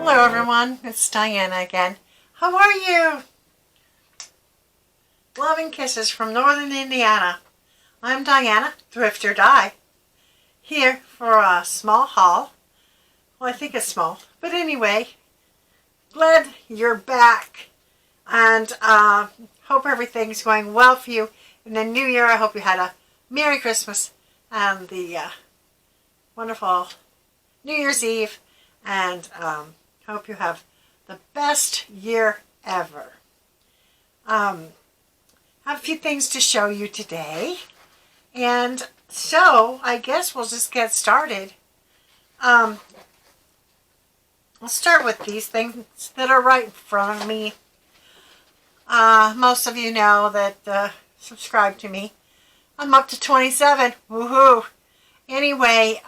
Hello everyone, it's Diana again. How are you? Loving kisses from Northern Indiana. I'm Diana, Thrift or Die, here for a small haul. Well, I think it's small, but anyway, glad you're back, and hope everything's going well for you in the new year. I hope you had a Merry Christmas and the wonderful New Year's Eve, and hope you have the best year ever. Have a few things to show you today, and so I guess we'll just get started. I'll start with these things that are right in front of me. Most of you know that subscribe to me. I'm up to 27. Woohoo! Anyway,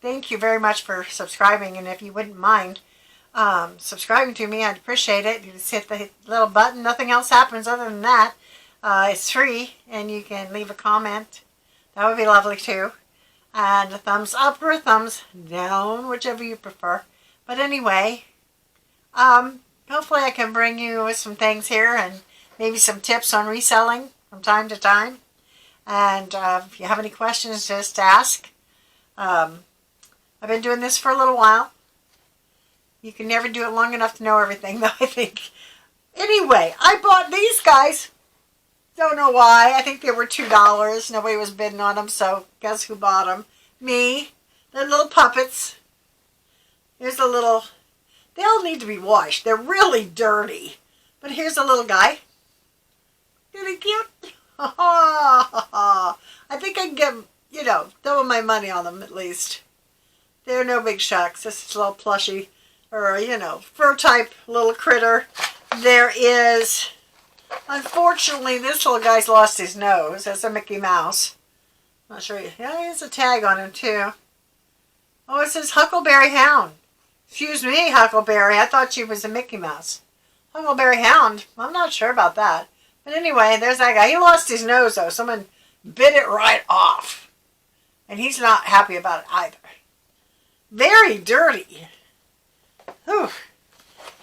thank you very much for subscribing, and if you wouldn't mind subscribing to me, I'd appreciate it. You just hit the little button. Nothing else happens other than that. It's free, and you can leave a comment. That would be lovely too. And a thumbs up or a thumbs down, whichever you prefer. But anyway, hopefully I can bring you some things here and maybe some tips on reselling from time to time. And if you have any questions, just ask. I've been doing this for a little while. You can never do it long enough to know everything, though, I think. Anyway, I bought these guys. Don't know why. I think they were $2. Nobody was bidding on them, so guess who bought them? Me. They're little puppets. Here's a little... They all need to be washed. They're really dirty. But here's a little guy. Isn't he cute? I think I can get, double my money on them at least. They're no big shucks. This is a little plushy, or, fur type little critter. There is, unfortunately, this little guy's lost his nose. That's a Mickey Mouse. Not sure. Yeah, he has a tag on him too. Oh, it says Huckleberry Hound. Excuse me, Huckleberry. I thought she was a Mickey Mouse. Huckleberry Hound. I'm not sure about that. But anyway, there's that guy. He lost his nose, though. Someone bit it right off. And he's not happy about it either. Very dirty. Whew.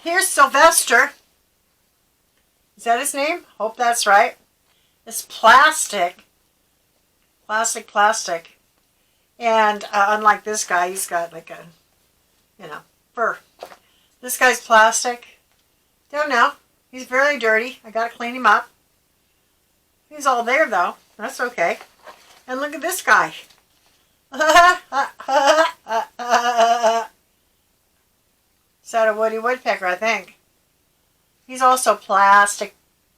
Here's Sylvester. Is that his name? Hope that's right. It's plastic. Plastic. And unlike this guy, he's got like a, fur. This guy's plastic. Don't know. He's very dirty. I gotta clean him up. He's all there, though. That's okay. And look at this guy. Is that a Woody Woodpecker, I think. He's also plastic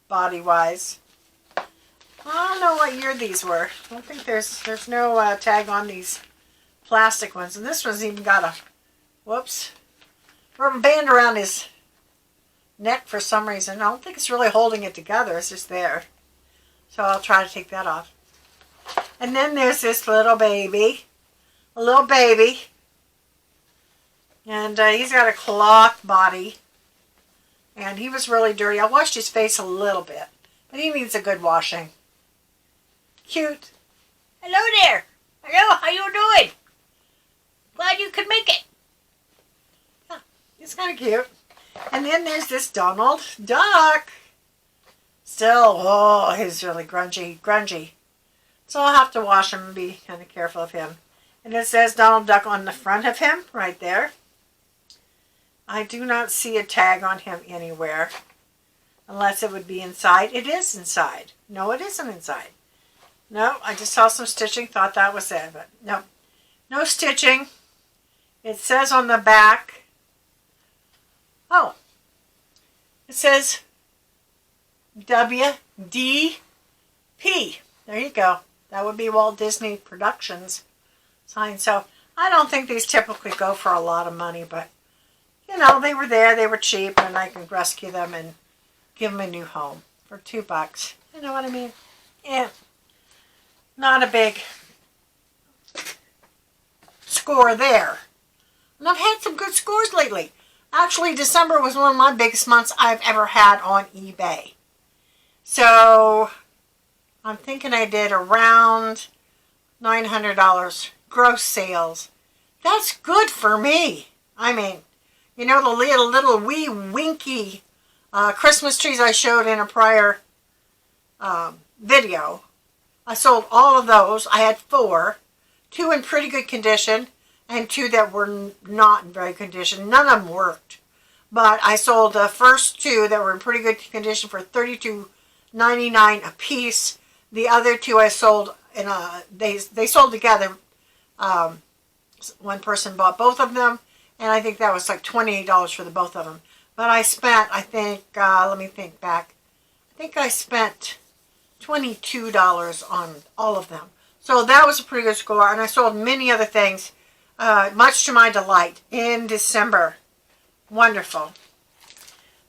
body-wise. I don't know what year these were. I don't think there's no tag on these plastic ones. And this one's even got a, rubber band around his neck for some reason. I don't think it's really holding it together. It's just there. So I'll try to take that off. And then there's this little baby. A little baby. And he's got a cloth body. And he was really dirty. I washed his face a little bit. But he needs a good washing. Cute. Hello there. Hello, how you doing? Glad you could make it. Yeah, he's kind of cute. And then there's this Donald Duck. Still, he's really grungy. So I'll have to wash him and be kind of careful of him. And it says Donald Duck on the front of him, right there. I do not see a tag on him anywhere. Unless it would be inside. It is inside. No, it isn't inside. No, I just saw some stitching, thought that was it. But no, no stitching. It says on the back... Oh, it says WDP. There you go. That would be Walt Disney Productions sign. So I don't think these typically go for a lot of money, but they were there, they were cheap, and I can rescue them and give them a new home for $2. You know what I mean? Yeah. Not a big score there. And I've had some good scores lately. Actually, December was one of my biggest months I've ever had on eBay. So, I'm thinking I did around $900 gross sales. That's good for me. I mean, You know, the little wee winky Christmas trees I showed in a prior video. I sold all of those. I had 4. 2 in pretty good condition and 2 that were not in very good condition. None of them worked. But I sold the first 2 that were in pretty good condition for $32.99 a piece. The other 2 I sold in they sold together. One person bought both of them, and I think that was like $28 for the both of them. But I spent, I think, let me think back. I think I spent $22 on all of them. So that was a pretty good score, and I sold many other things, much to my delight, in December. Wonderful.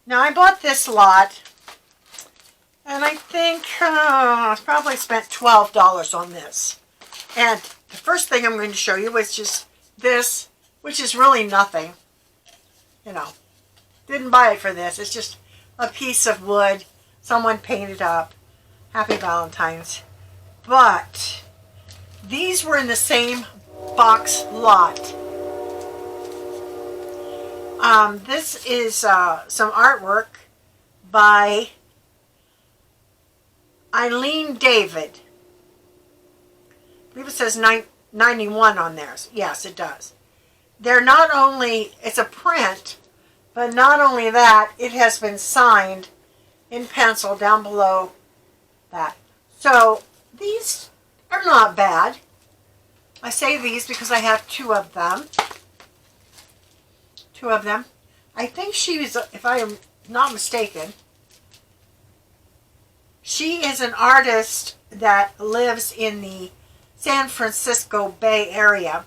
Now, I bought this lot, and I think I probably spent $12 on this. And the first thing I'm going to show you is just this, which is really nothing. You know, didn't buy it for this. It's just a piece of wood someone painted up. Happy Valentine's. But these were in the same box lot. This is some artwork by Eileen David. I believe it says 91 on theirs. Yes, it does. They're not only, it's a print, but not only that, it has been signed in pencil down below that. So these are not bad. I say these because I have 2 of them. 2 of them. I think she was, if I am not mistaken, she is an artist that lives in the San Francisco Bay Area.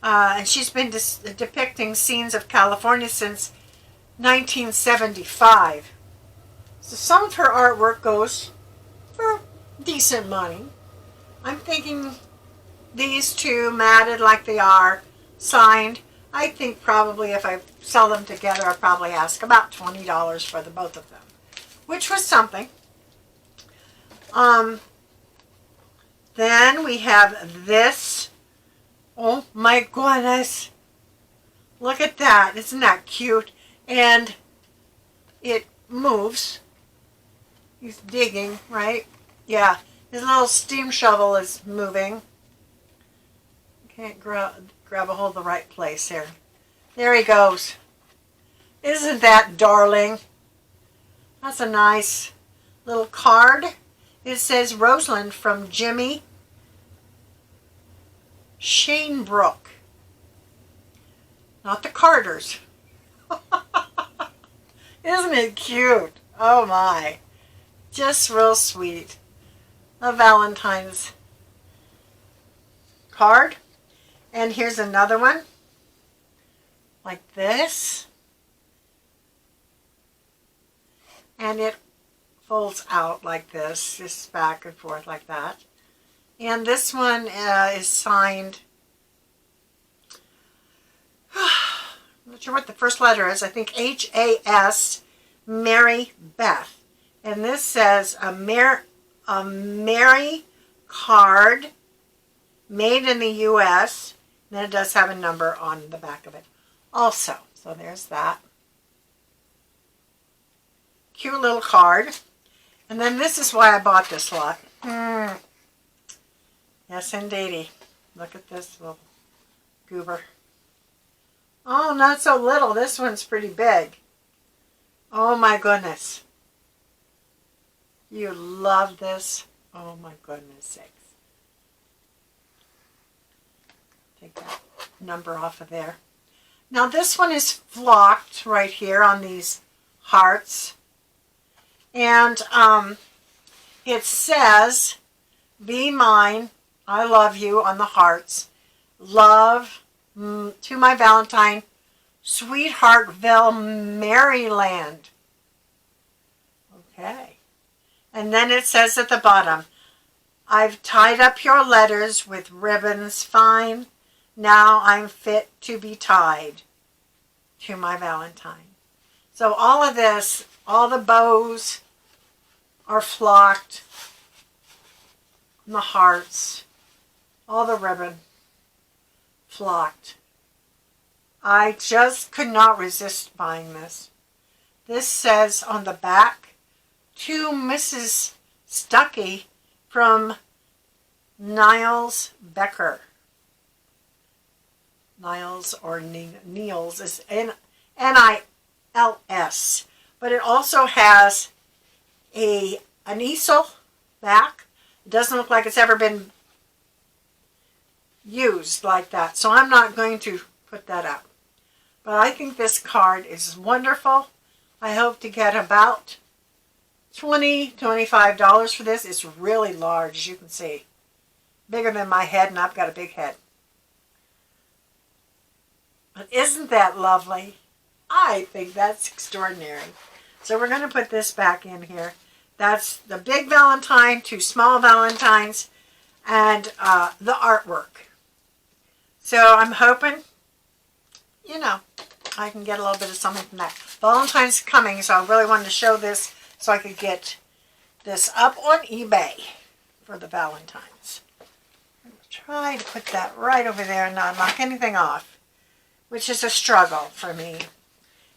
And she's been depicting scenes of California since 1975. So some of her artwork goes for decent money. I'm thinking these 2 matted like they are, signed. I think probably if I sell them together, I'll probably ask about $20 for the both of them, which was something. Then we have this. Oh my goodness. Look at that. Isn't that cute? And it moves. He's digging, right? Yeah. His little steam shovel is moving. Can't grab a hold of the right place here. There he goes. Isn't that darling? That's a nice little card. It says Rosalind from Jimmy Shanebrook. Not the Carters. Isn't it cute? Oh my. Just real sweet. A Valentine's card. And here's another one. Like this. And it folds out like this. Just back and forth like that. And this one is signed. I'm not sure what the first letter is. I think H-A-S, Mary Beth. And this says a Mary card made in the U.S. And then it does have a number on the back of it also. So there's that. Cute little card. And then this is why I bought this lot. Yes, indeedy. Look at this little goober. Oh, not so little. This one's pretty big. Oh my goodness. You love this. Oh my goodness sakes. Take that number off of there. Now this one is flocked right here on these hearts. And it says, "Be mine, I love you," on the hearts. Love to my Valentine, Sweetheartville, Maryland. Okay. And then it says at the bottom, "I've tied up your letters with ribbons fine. Now I'm fit to be tied to my Valentine." So all of this, all the bows are flocked. And the hearts, all the ribbon flocked. I just could not resist buying this. This says on the back, to Mrs. Stuckey from Niles Becker. Niles or Niels is N-I-L-S. But it also has an easel back. It doesn't look like it's ever been used like that. So I'm not going to put that up. But I think this card is wonderful. I hope to get about $20, $25 for this. It's really large, as you can see. Bigger than my head, and I've got a big head. But isn't that lovely? I think that's extraordinary. So we're going to put this back in here. That's the big Valentine, 2 small Valentines, and the artwork. So I'm hoping, you know, I can get a little bit of something from that. Valentine's coming, so I really wanted to show this so I could get this up on eBay for the Valentines. I'm going to try to put that right over there and not knock anything off, which is a struggle for me.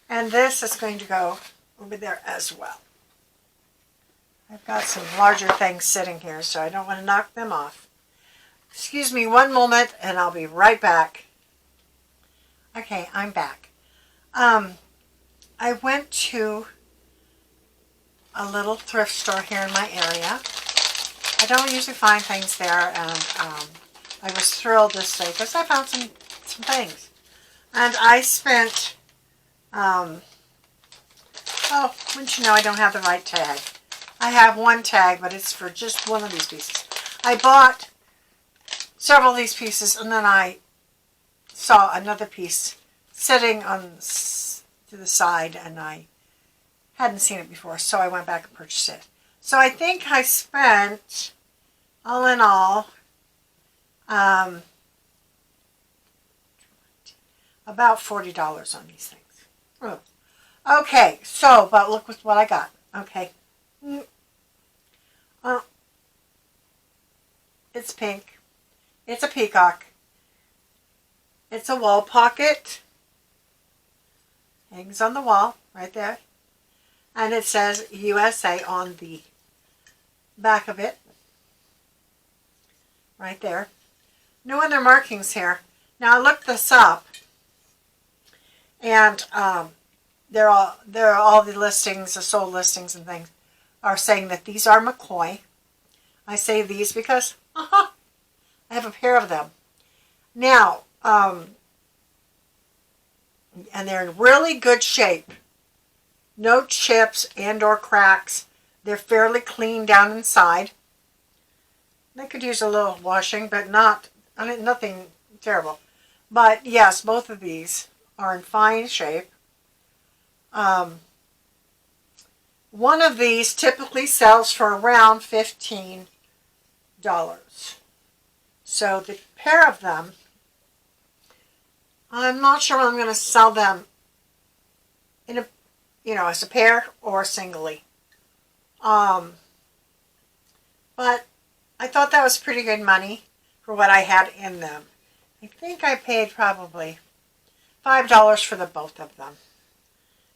And this is going to go over there as well. I've got some larger things sitting here, so I don't want to knock them off. Excuse me one moment, and I'll be right back. Okay, I'm back. I went to a little thrift store here in my area. I don't usually find things there, and I was thrilled this day because I found some things. And I spent, oh, wouldn't you know, I don't have the right tag. I have one tag, but it's for just one of these pieces. I bought several of these pieces, and then I saw another piece sitting on to the side, and I hadn't seen it before, so I went back and purchased it. So I think I spent, all in all, about $40 on these things. Oh. Okay, so, but look what I got. Okay. It's pink. It's a peacock. It's a wall pocket. Hangs on the wall, right there. And it says USA on the back of it. Right there. No other markings here. Now I looked this up. And they're all the listings, the sold listings and things, are saying that these are McCoy. I say these because, I have a pair of them. Now, and they're in really good shape. No chips and or cracks. They're fairly clean down inside. They could use a little washing, but nothing terrible. But yes, both of these are in fine shape. One of these typically sells for around $15. So the pair of them, I'm not sure whether I'm going to sell them in a, as a pair or singly. But I thought that was pretty good money for what I had in them. I think I paid probably $5 for the both of them.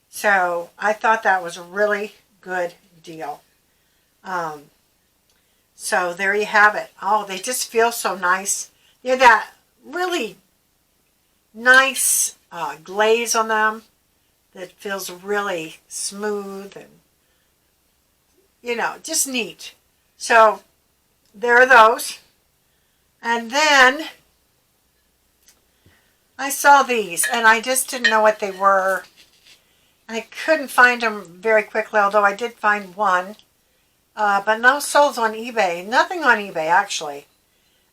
So I thought that was a really good deal. So there you have it. Oh, they just feel so nice. They're that really nice glaze on them that feels really smooth and, just neat. So there are those. And then I saw these, and I just didn't know what they were. I couldn't find them very quickly, although I did find one. But no sold on eBay. Nothing on eBay, actually.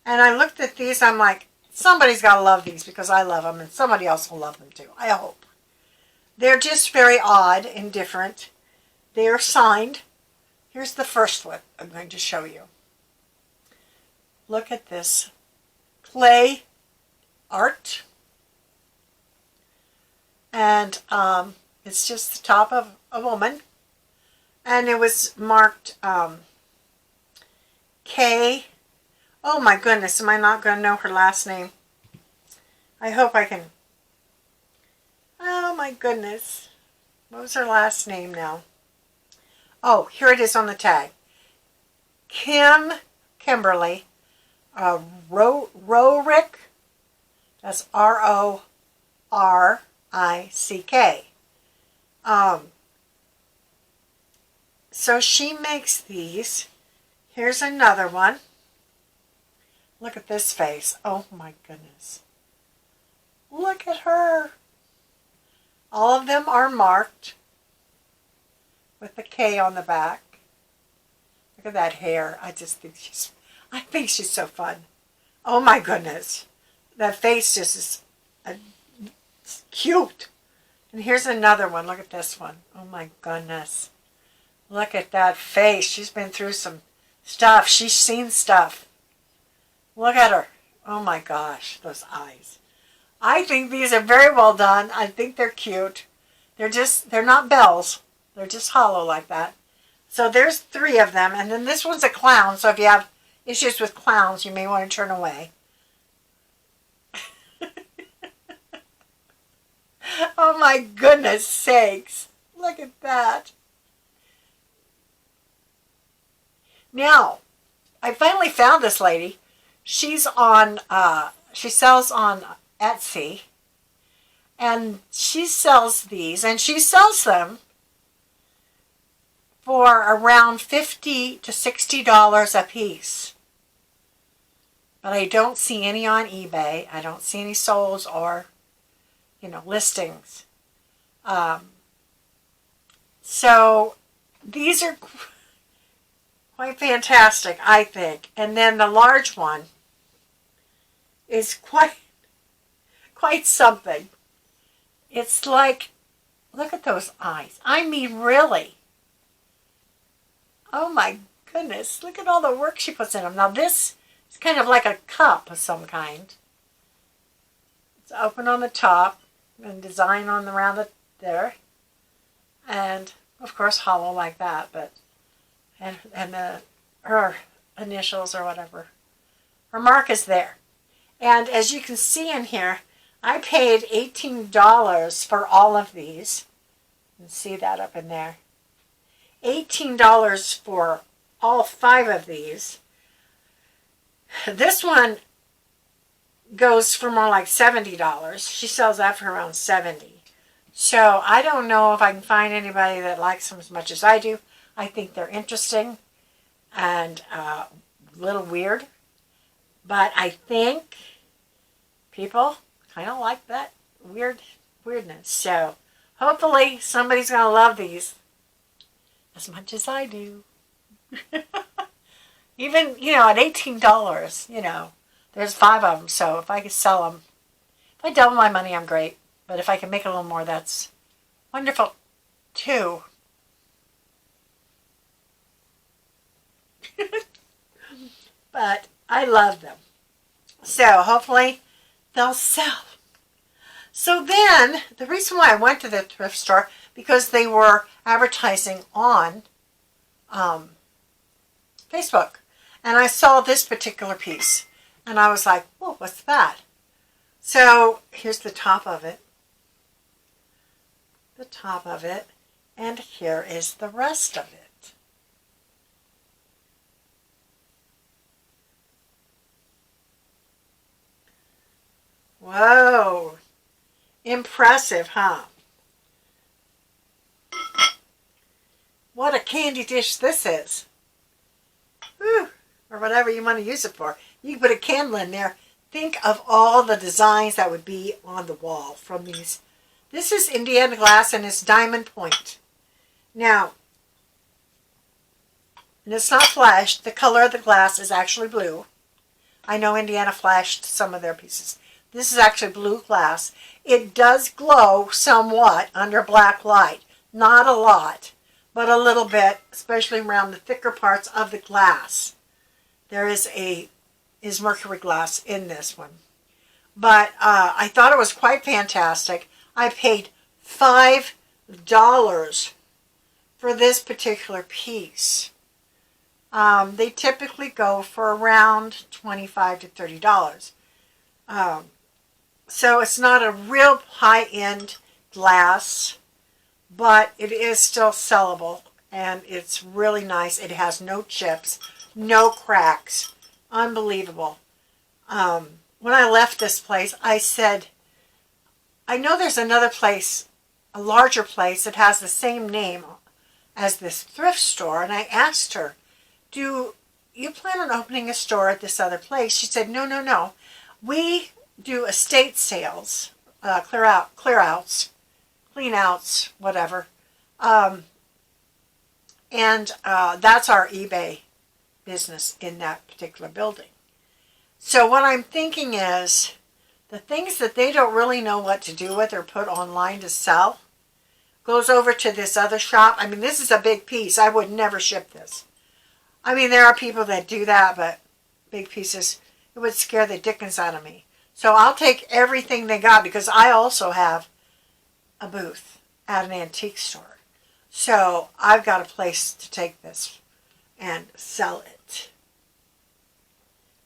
And I looked at these, I'm like, somebody's got to love these because I love them, and somebody else will love them too, I hope. They're just very odd and different. They are signed. Here's the first one I'm going to show you. Look at this clay art. And it's just the top of a woman. And it was marked K. Oh my goodness, am I not going to know her last name? I hope I can my goodness. What was her last name now? Oh, here it is on the tag. Kimberly Rorick. That's Rorick. So she makes these. Here's another one. Look at this face. Oh my goodness. Look at her. All of them are marked with the K on the back. Look at that hair. I think she's so fun. Oh my goodness. That face just is cute. And here's another one. Look at this one. Oh my goodness. Look at that face. She's been through some stuff. She's seen stuff. Look at her. Oh my gosh. Those eyes. I think these are very well done. I think they're cute. They're not bells. They're just hollow like that. So there's 3 of them. And then this one's a clown. So if you have issues with clowns, you may want to turn away. Oh my goodness sakes. Look at that. Now, I finally found this lady. She's on, she sells on Etsy. And she sells these, and she sells them for around $50 to $60 a piece. But I don't see any on eBay. I don't see any solds or, listings. So these are quite fantastic, I think. And then the large one is quite something. It's like, look at those eyes. I mean, really. Oh my goodness. Look at all the work she puts in them. Now this is kind of like a cup of some kind. It's open on the top and design on around it there. And of course hollow like that, but her initials or whatever. Her mark is there. And as you can see in here, I paid $18 for all of these. You can see that up in there. $18 for all 5 of these. This one goes for more like $70. She sells that for around $70. So I don't know if I can find anybody that likes them as much as I do. I think they're interesting and a little weird. But I think people kind of like that weirdness. So hopefully somebody's going to love these as much as I do. Even, at $18, there's 5 of them. So if I could sell them, if I double my money, I'm great. But if I can make a little more, that's wonderful too. But I love them. So hopefully they'll sell. So then, the reason why I went to the thrift store, because they were advertising on Facebook. And I saw this particular piece. And I was like, oh, what's that? So here's the top of it. The top of it. And here is the rest of it. Whoa. Impressive, huh? What a candy dish this is. Whew. Or whatever you want to use it for. You can put a candle in there. Think of all the designs that would be on the wall from these. This is Indiana glass and it's diamond point. Now, and it's not flashed. The color of the glass is actually blue. I know Indiana flashed some of their pieces. This is actually blue glass. It does glow somewhat under black light. Not a lot, but a little bit, especially around the thicker parts of the glass. There is mercury glass in this one. But I thought it was quite fantastic. I paid $5 for this particular piece. They typically go for around $25 to $30. So it's not a real high-end glass, but it is still sellable, and it's really nice. It has no chips, no cracks. Unbelievable. When I left this place, I said, I know there's another place, a larger place that has the same name as this thrift store, and I asked her, do you plan on opening a store at this other place? She said, no, no, no. We do estate sales, clean outs, whatever. And that's our eBay business in that particular building. So what I'm thinking is, the things that they don't really know what to do with or put online to sell goes over to this other shop. I mean, this is a big piece. I would never ship this. I mean, there are people that do that, but big pieces, it would scare the dickens out of me. So I'll take everything they got, because I also have a booth at an antique store. So I've got a place to take this and sell it.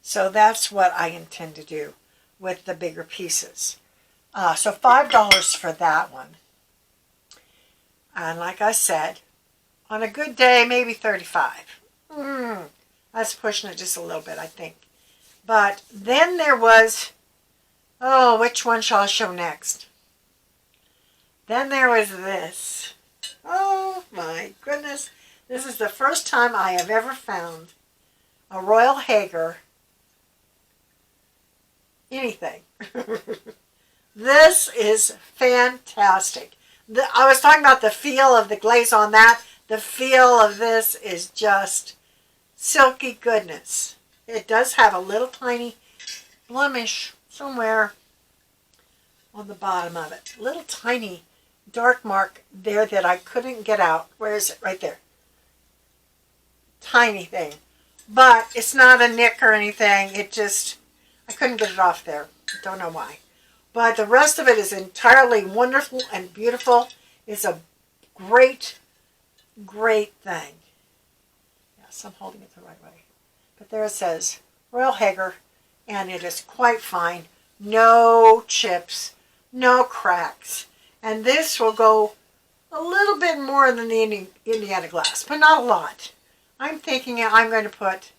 So that's what I intend to do with the bigger pieces. So $5 for that one. And like I said, on a good day, maybe $35. That's pushing it just a little bit, I think. But then there was, which one shall I show next? Then there was this. Oh my goodness. This is the first time I have ever found a Royal Hager anything. This is fantastic. I was talking about the feel of the glaze on that. The feel of this is just silky goodness. It does have a little tiny blemish somewhere on the bottom of it. A little tiny dark mark there that I couldn't get out. Where is it? Right there. Tiny thing. But it's not a nick or anything. It just, I couldn't get it off there. Don't know why. But the rest of it is entirely wonderful and beautiful. It's a great, great thing. Yes, I'm holding it the right way. But there it says Royal Hager, and it is quite fine. No chips, no cracks. And this will go a little bit more than the Indiana glass, but not a lot. I'm thinking I'm going to put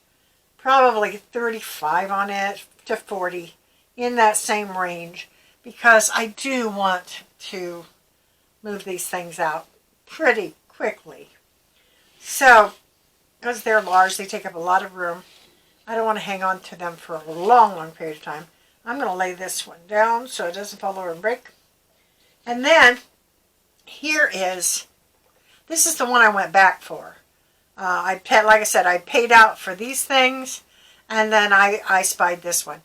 probably 35 on it to 40, in that same range, because I do want to move these things out pretty quickly. So, because they're large, they take up a lot of room. I don't want to hang on to them for a long, long period of time. I'm going to lay this one down so it doesn't fall over and break. And then, this is the one I went back for. Like I said, I paid out for these things, and then I spied this one.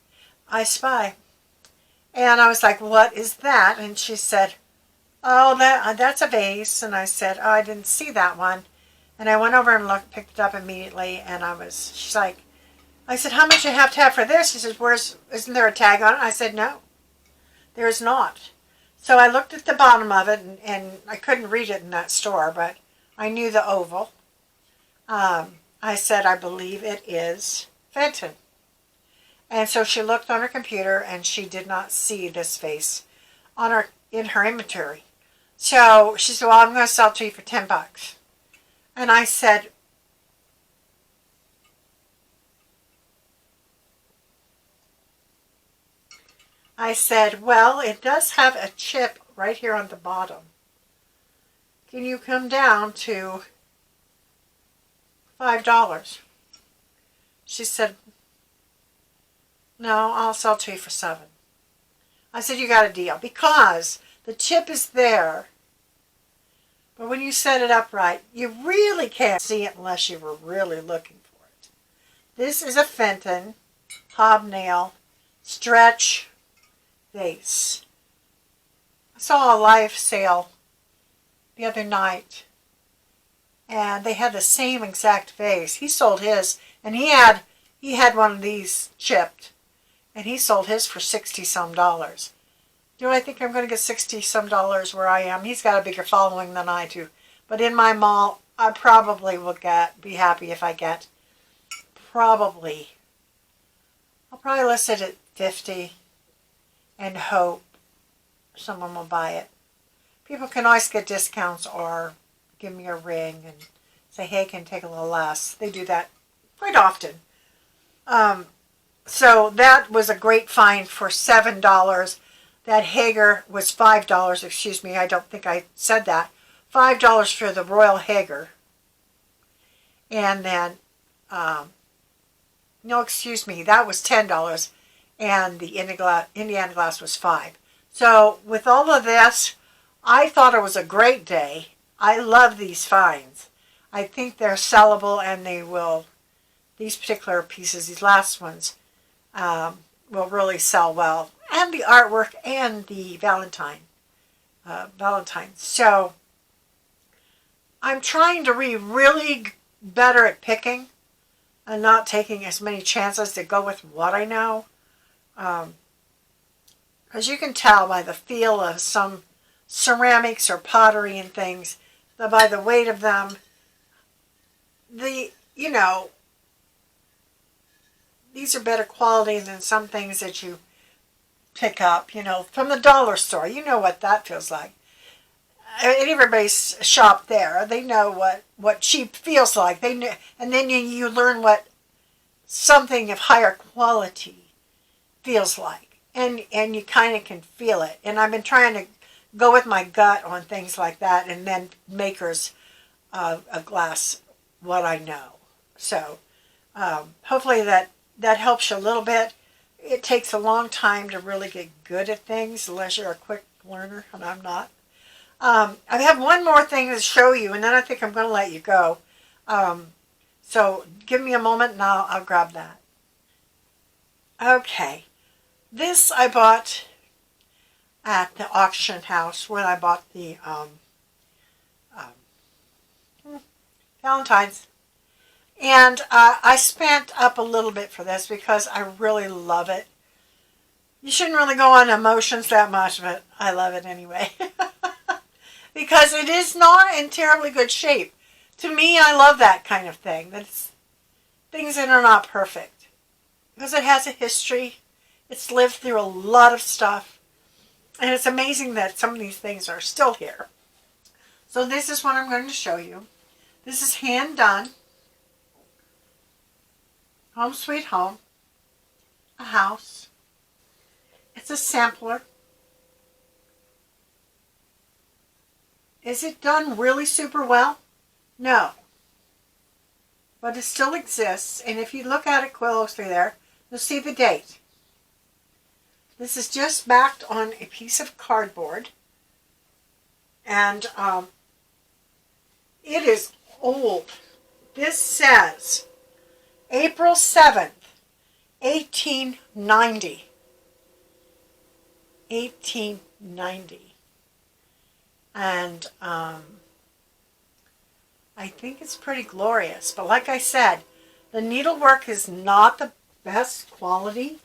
I spy. And I was like, what is that? And she said, oh, that's a vase. And I said, oh, I didn't see that one. And I went over and picked it up immediately, and she's like, I said, how much you have to have for this? She says, isn't there a tag on it? I said, no, there is not. So I looked at the bottom of it, and I couldn't read it in that store, but I knew the oval. I said, I believe it is Fenton. And so she looked on her computer, and she did not see this vase in her inventory. So she said, well, I'm going to sell it to you for $10. And I said, well, it does have a chip right here on the bottom. Can you come down to $5? She said, no, I'll sell it to you for $7. I said, you got a deal, because the chip is there, but when you set it up right, you really can't see it unless you were really looking for it. This is a Fenton hobnail stretch vase. I saw a live sale the other night, and they had the same exact vase. He sold his, and he had one of these chipped, and he sold his for $60-some. Do I think I'm going to get $60-some where I am? He's got a bigger following than I do. But in my mall, I probably will be happy if I get I'll probably list it at $50 and hope someone will buy it. people can always get discounts or give me a ring and say, hey, can take a little less. They do that quite often. So that was a great find for $7. That Hager was $5. Excuse me, I don't think I said that. $5 for the Royal Hager. And then, no, excuse me, that was $10. And the Indiana glass was $5. So with all of this, I thought it was a great day. I love these finds. I think they're sellable, and they will, these particular pieces, these last ones, will really sell well. And the artwork and the Valentine. So I'm trying to be really better at picking and not taking as many chances to go with what I know. Because you can tell by the feel of some ceramics or pottery and things, that by the weight of them, these are better quality than some things that you pick up, from the dollar store. You know what that feels like. Everybody's shopped there. They know what cheap feels like. They know, and then you learn what something of higher quality feels like, and you kind of can feel it. And I've been trying to go with my gut on things like that, and then makers of glass, what I know. So hopefully that helps you a little bit. It takes a long time to really get good at things, unless you're a quick learner, and I'm not. I have one more thing to show you, and then I think I'm going to let you go. So give me a moment, and I'll grab that. Okay. This I bought at the auction house when I bought the Valentine's. And I spent up a little bit for this because I really love it. You shouldn't really go on emotions that much, but I love it anyway. Because it is not in terribly good shape. To me, I love that kind of thing. That's things that are not perfect. Because it has a history. It's lived through a lot of stuff. And it's amazing that some of these things are still here. So this is what I'm going to show you. This is hand done. Home Sweet Home. A house. It's a sampler. Is it done really super well? No. But it still exists, and if you look at it closely there, you'll see the date. This is just backed on a piece of cardboard, and it is old. This says April 7th, 1890. 1890. And I think it's pretty glorious. But like I said, the needlework is not the best quality,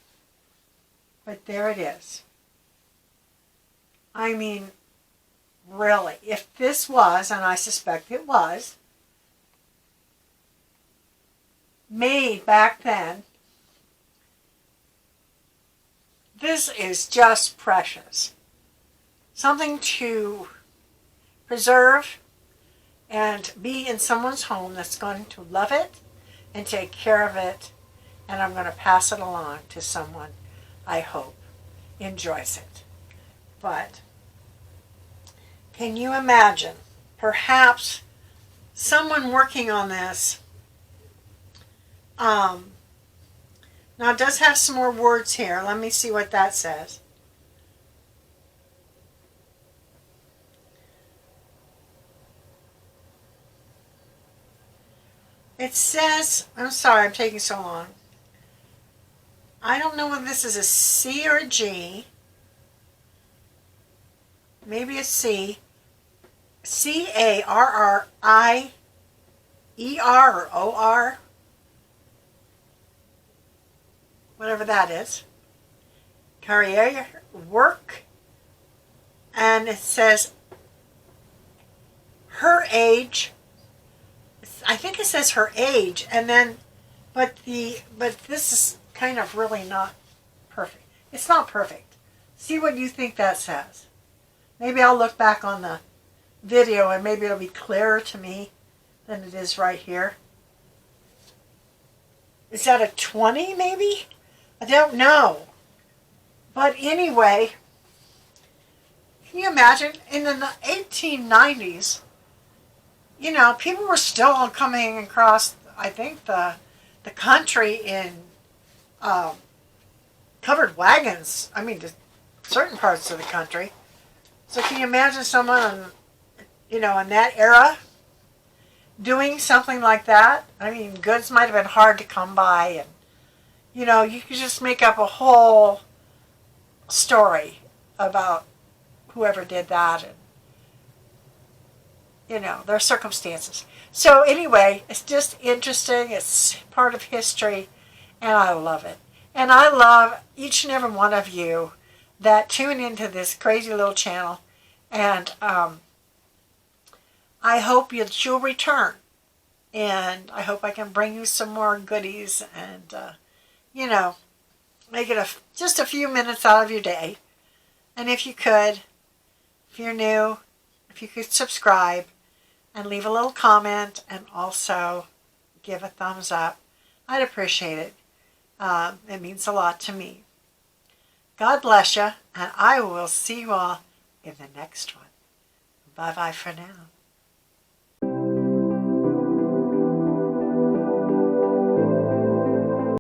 but there it is. I mean, really, if this was, and I suspect it was, made back then, this is just precious. Something to preserve and be in someone's home that's going to love it and take care of it, and I'm going to pass it along to someone I hope enjoys it. But can you imagine perhaps someone working on this? Now it does have some more words here. Let me see what that says. It says, I'm sorry, I'm taking so long. I don't know whether this is a C or a G. Maybe a C. C-A-R-R-I-E-R or O-R. Whatever that is. Career work. And it says her age. I think it says her age, and then, but this is kind of really not perfect. It's not perfect. See what you think that says. Maybe I'll look back on the video and maybe it'll be clearer to me than it is right here. Is that a 20 maybe? I don't know. But anyway, can you imagine in the 1890s, you know, people were still coming across, I think, the country in covered wagons. I mean, to certain parts of the country. So can you imagine someone, you know, in that era doing something like that? I mean, goods might have been hard to come by, and, you know, you could just make up a whole story about whoever did that and, you know, their circumstances. So anyway, it's just interesting. It's part of history, and I love it. And I love each and every one of you that tune into this crazy little channel. And I hope you'll return. And I hope I can bring you some more goodies and, you know, make it just a few minutes out of your day. And if you could, if you're new, if you could subscribe and leave a little comment and also give a thumbs up, I'd appreciate it. It means a lot to me. God bless you, and I will see you all in the next one. Bye-bye for now.